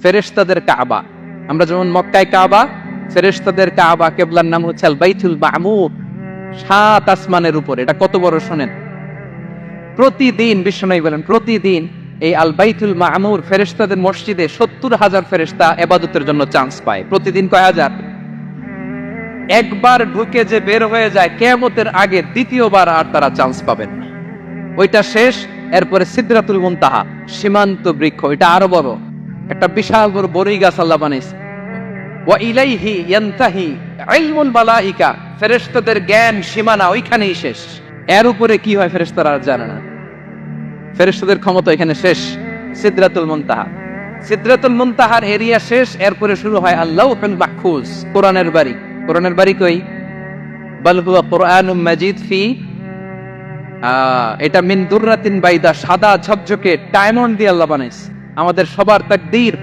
ফেরেশতাদের কাবা। আমরা যেমন মক্কায় কাবা, ফেরেশতাদের কাবা কিবলার নাম হচ্ছে আল বাইতুল মামুর। 7 আসমানের উপরে। এটা কত বড় শুনেন। প্রতিদিন বিশ্বনবী বলেন, প্রতিদিন এই আল বাইতুল মামুর ফেরেশতাদের মসজিদে 70,000 ফেরেশতা ইবাদতের জন্য চান্স পায়। প্রতিদিন কয় হাজার? একবার ঢুকে যে বের হয়ে যায় কিয়ামতের আগে দ্বিতীয়বার আর তারা চান্স পাবেন না। ওইটা শেষ। এরপরে সিদরাতুল মুনতাহা, সীমান্ত বৃক্ষ, এটা আরো বড় একটা বিশাল বড় বড়ই গাছ আল্লাহ বানাইছে। ওয়া ইলাইহি ইয়ানতাহি ইলমুল মালাইকা, ফেরেশতাদের জ্ঞান সীমানা ওইখানেই শেষ। এর উপরে কি হয় ফেরেশতারা আর জানে না। ফেরেশতাদের ক্ষমতা এখানে শেষ। সিদরাতুল মুনতাহা, সিদরাতুল মুনতাহার এরিয়া শেষ। এরপরে শুরু হয় আল্লাহুল মাহফুজ, কোরআনের বাড়ি। কোরআনের বাড়ি কই? বাল হুয়া কুরআনুম মাজিদ ফি, এটা মিন দুররাতিন বাইদা, সাদা ঝকঝকে ডায়মন্ড দিয়ে আল্লাহ বানাইছে। আমাদের সবার তাকদীর